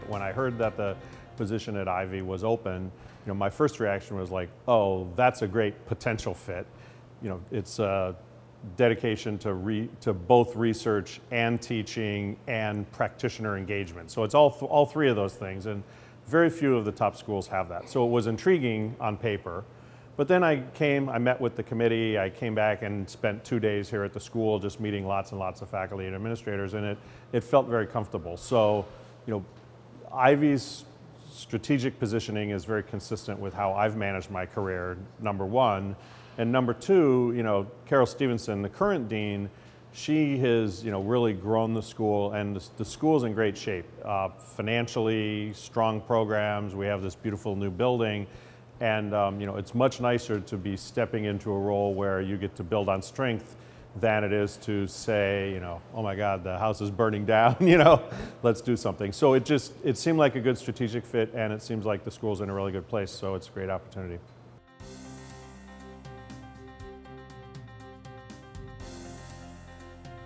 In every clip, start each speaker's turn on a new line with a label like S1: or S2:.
S1: When I heard that the position at Ivey was open, my first reaction was like, oh, that's a great potential fit. It's a dedication to both research and teaching and practitioner engagement. So it's all three of those things, and very few of the top schools have that. So it was intriguing on paper. But then I met with the committee, I came back and spent 2 days here at the school just meeting lots and lots of faculty and administrators, and it felt very comfortable. So, Ivey's strategic positioning is very consistent with how I've managed my career, number one. And number two, Carol Stevenson, the current dean, she has really grown the school, and the school's in great shape. Financially, strong programs, we have this beautiful new building, and it's much nicer to be stepping into a role where you get to build on strength than it is to say, oh my God, the house is burning down, let's do something. So it seemed like a good strategic fit, and it seems like the school's in a really good place, so it's a great opportunity.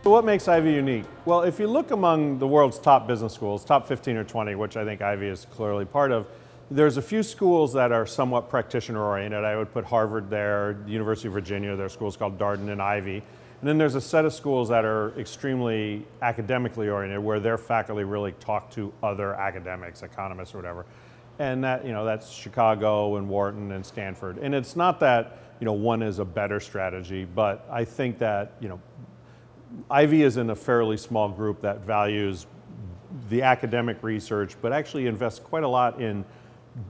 S1: So what makes Ivey unique? Well, if you look among the world's top business schools, top 15 or 20, which I think Ivey is clearly part of, there's a few schools that are somewhat practitioner-oriented. I would put Harvard there, the University of Virginia, their school's called Western and Ivey. And then there's a set of schools that are extremely academically oriented, where their faculty really talk to other academics, economists or whatever. And that's Chicago and Wharton and Stanford. And it's not that, one is a better strategy, but I think that, Ivey is in a fairly small group that values the academic research, but actually invests quite a lot in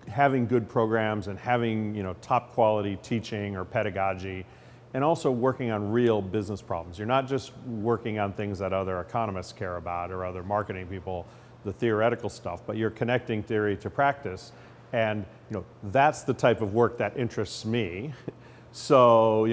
S1: having good programs and having top quality teaching or pedagogy, and also working on real business problems. You're not just working on things that other economists care about or other marketing people, the theoretical stuff, but you're connecting theory to practice, and that's the type of work that interests me. So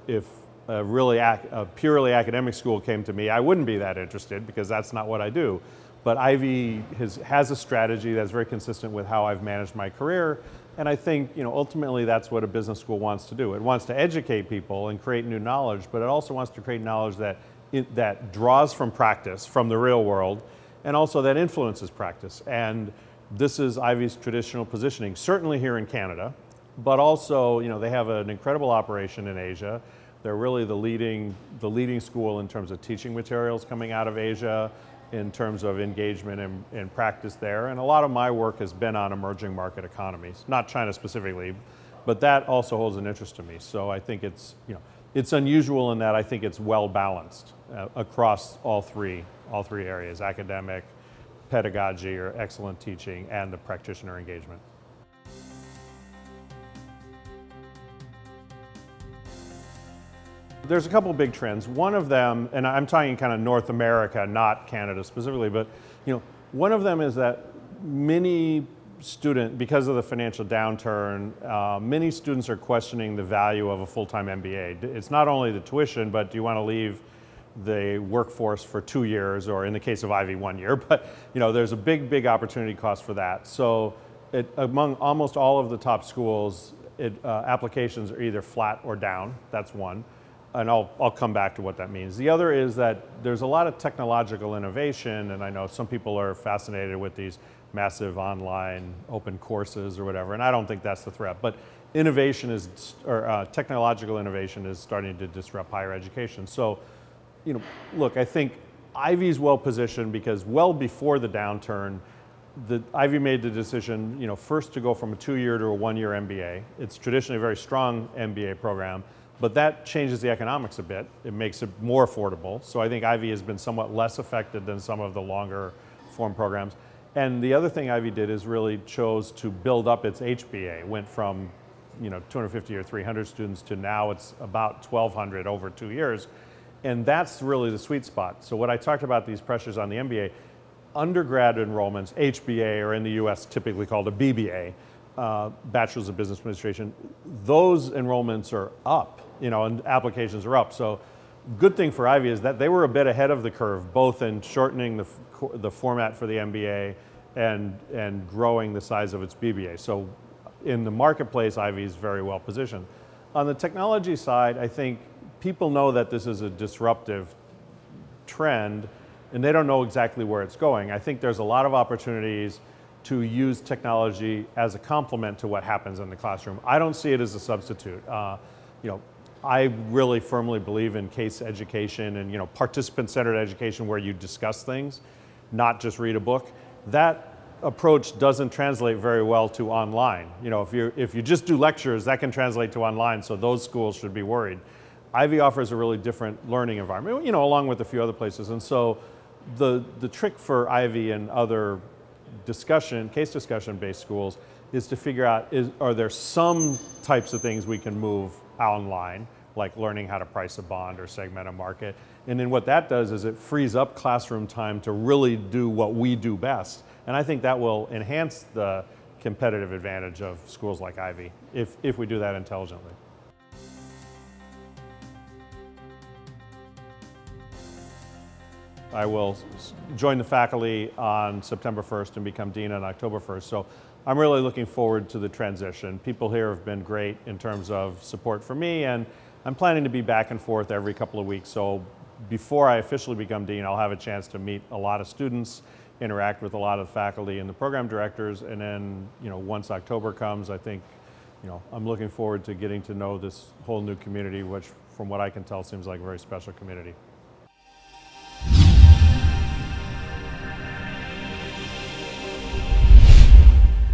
S1: if a purely academic school came to me, I wouldn't be that interested, because that's not what I do. But Ivey has a strategy that's very consistent with how I've managed my career, and I think ultimately that's what a business school wants to do. It wants to educate people and create new knowledge, but it also wants to create knowledge that draws from practice, from the real world, and also that influences practice. And this is Ivey's traditional positioning, certainly here in Canada, but also they have an incredible operation in Asia. They're really the leading school in terms of teaching materials coming out of Asia, in terms of engagement and practice there. And a lot of my work has been on emerging market economies, not China specifically, but that also holds an interest to me. So I think it's unusual in that I think it's well balanced across all three areas: academic, pedagogy or excellent teaching, and the practitioner engagement. There's a couple of big trends. One of them, and I'm talking kind of North America, not Canada specifically, but one of them is that because of the financial downturn, many students are questioning the value of a full-time MBA. It's not only the tuition, but do you want to leave the workforce for 2 years, or in the case of Ivey, 1 year, but there's a big opportunity cost for that. So among almost all of the top schools, applications are either flat or down. That's one. And I'll come back to what that means. The other is that there's a lot of technological innovation, and I know some people are fascinated with these massive online open courses or whatever, and I don't think that's the threat. But technological innovation is starting to disrupt higher education. So, look, I think Ivey's well positioned because well before the downturn, Ivey made the decision, first to go from a 2-year to a 1-year MBA. It's traditionally a very strong MBA program. But that changes the economics a bit. It makes it more affordable. So I think Ivey has been somewhat less affected than some of the longer form programs. And the other thing Ivey did is really chose to build up its HBA. It went from 250 or 300 students to now it's about 1,200 over 2 years. And that's really the sweet spot. So what I talked about, these pressures on the MBA, undergrad enrollments, HBA, or in the US typically called a BBA, Bachelor's of Business Administration, those enrollments are up, and applications are up. So good thing for Ivey is that they were a bit ahead of the curve, both in shortening the format for the MBA and growing the size of its BBA. So in the marketplace, Ivey is very well positioned. On the technology side, I think people know that this is a disruptive trend, and they don't know exactly where it's going. I think there's a lot of opportunities to use technology as a complement to what happens in the classroom. I don't see it as a substitute. You know, I really firmly believe in case education and, you know, participant-centered education where you discuss things, not just read a book. That approach doesn't translate very well to online. You know, if you just do lectures, that can translate to online, so those schools should be worried. Ivey offers a really different learning environment, you know, along with a few other places. And so the trick for Ivey and other case discussion-based schools is to figure out, are there some types of things we can move online, like learning how to price a bond or segment a market. And then what that does is it frees up classroom time to really do what we do best. And I think that will enhance the competitive advantage of schools like Ivey if we do that intelligently. I will join the faculty on September 1st and become dean on October 1st. So I'm really looking forward to the transition. People here have been great in terms of support for me, and I'm planning to be back and forth every couple of weeks. So before I officially become dean, I'll have a chance to meet a lot of students, interact with a lot of faculty and the program directors, and then, you know, once October comes, I think, you know, I'm looking forward to getting to know this whole new community, which from what I can tell seems like a very special community.